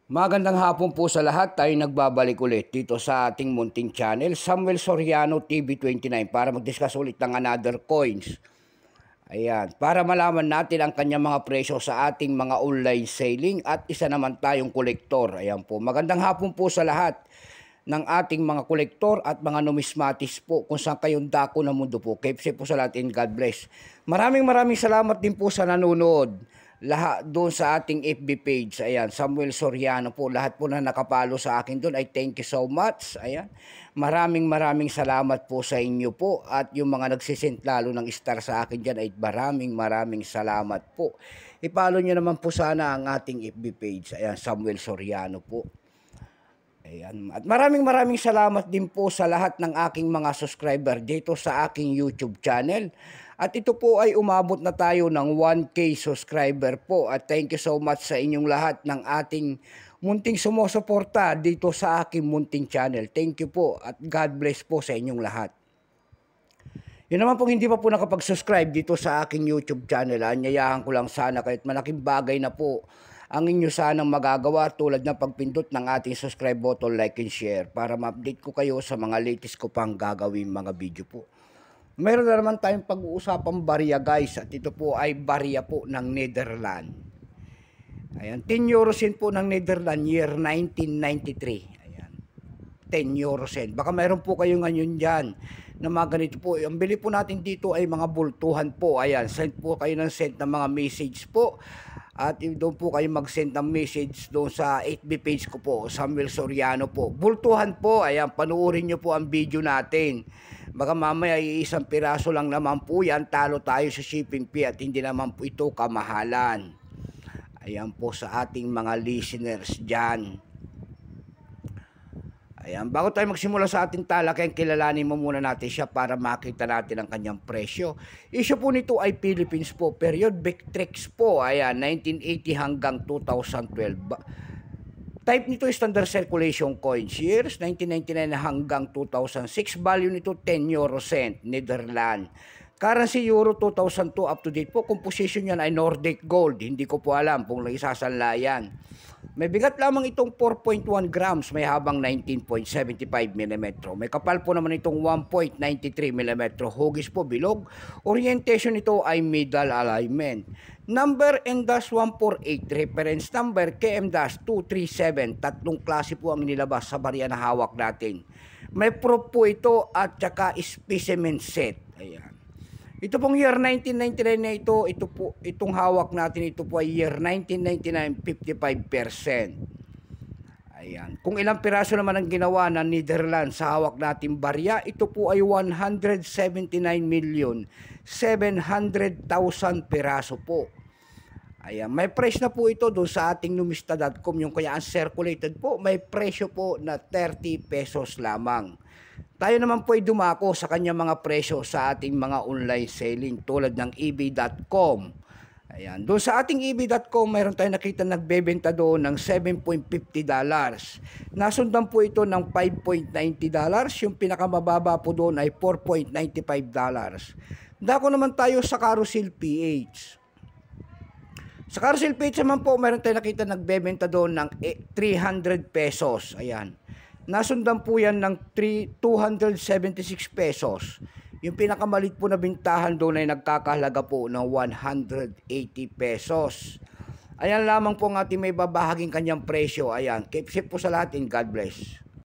Magandang hapon po sa lahat. Tayo nagbabalik ulit dito sa ating munting channel, Samuel Soriano TV29, para mag-discuss ulit ng another coins. Ayan, para malaman natin ang kanyang mga presyo sa ating mga online selling at isa naman tayong kolektor. Ayan po, magandang hapon po sa lahat ng ating mga kolektor at mga numismatis po kung saan kayong dako ng mundo po. Keep safe po sa lahat and God bless. Maraming salamat din po sa nanonood. Lahat doon sa ating FB page, ayan, Samuel Soriano po, lahat po na nakapalo sa akin doon, ay thank you so much. Ayan, maraming salamat po sa inyo po, at yung mga nagsisend lalo ng star sa akin dyan, ay maraming salamat po. Ipalo nyo naman po sana ang ating FB page, ayan, Samuel Soriano po. Ayan, at maraming salamat din po sa lahat ng aking mga subscriber dito sa aking YouTube channel. At ito po ay umabot na tayo ng 1K subscriber po. At thank you so much sa inyong lahat ng ating munting sumusuporta dito sa aking munting channel. Thank you po at God bless po sa inyong lahat. Yun naman po, hindi pa po nakapag-subscribe dito sa aking YouTube channel, anyayahan ko lang sana, kahit malaking bagay na po ang inyo sanang magagawa, tulad ng pagpindot ng ating subscribe button, like and share, para ma-update ko kayo sa mga latest ko pang gagawin mga video po. Meron na naman tayong pag-uusapang barya guys, at ito po ay barya po ng Netherlands. Ayan, 10 euro cent po ng Netherlands, year 1993. Ayan, 10 euro cent. Baka meron po kayo ngayon dyan na mga ganito po. Ang bili po natin dito ay mga bultuhan po. Ayan, send po kayo ng send ng mga message po. At doon po kayo mag-send ng message doon sa FB page ko po, Samuel Soriano po. Bultuhan po, ayan, panuorin nyo po ang video natin. Baka mamaya isang piraso lang naman po yan, talo tayo sa shipping fee, at hindi naman po ito kamahalan. Ayan po sa ating mga listeners dyan. Ayan, bago tayo magsimula sa ating talakayan, kilalanin mo muna natin siya para makita natin ang kanyang presyo. Issue po nito ay Philippines po, period Vectrex po, ayan, 1980 hanggang 2012. Type nito standard circulation coins, years 1999 hanggang 2006. Value nito 10 euro cent, Netherlands. Currency euro 2002, up to date po. Composition yan ay Nordic gold. Hindi ko po alam kung isasanla yan. May bigat lamang itong 4.1 grams, may habang 19.75 mm. May kapal po naman itong 1.93 mm. Hugis po bilog. Orientation nito ay middle alignment. Number M-148, reference number KM-237. Tatlong klase po ang nilabas sa barya na hawak natin. May proof po ito at saka specimen set. Ayan. Ito pong year 1999 na ito po, itong hawak natin, ito po ay year 1999, 55%. Ayan. Kung ilang piraso naman ang ginawa ng Netherlands sa hawak natin barya, ito po ay 179,700,000 piraso po. Ayan. May price na po ito doon sa ating numista.com, yung kaya uncirculated po, may presyo po na 30 pesos lamang. Tayo naman po ay dumako sa kanyang mga presyo sa ating mga online selling tulad ng ebay.com. Ayan, doon sa ating ebay.com mayroon tayong nakita nagbebenta doon ng $7.50. Nasundan po ito ng $5.90. Yung pinakamababa po doon ay $4.95. Dako naman tayo sa Carousel PH. Sa Carousel PH naman po mayroon tayong nakita nagbebenta doon ng 300 pesos. Ayan. Nasundan po yan ng 276 pesos. Yung pinakamalit po na bintahan doon ay nagkakahalaga po ng 180 pesos. Ayan lamang po ang ating may babahaging kanyang presyo. Ayan, keep safe po sa lahat and God bless.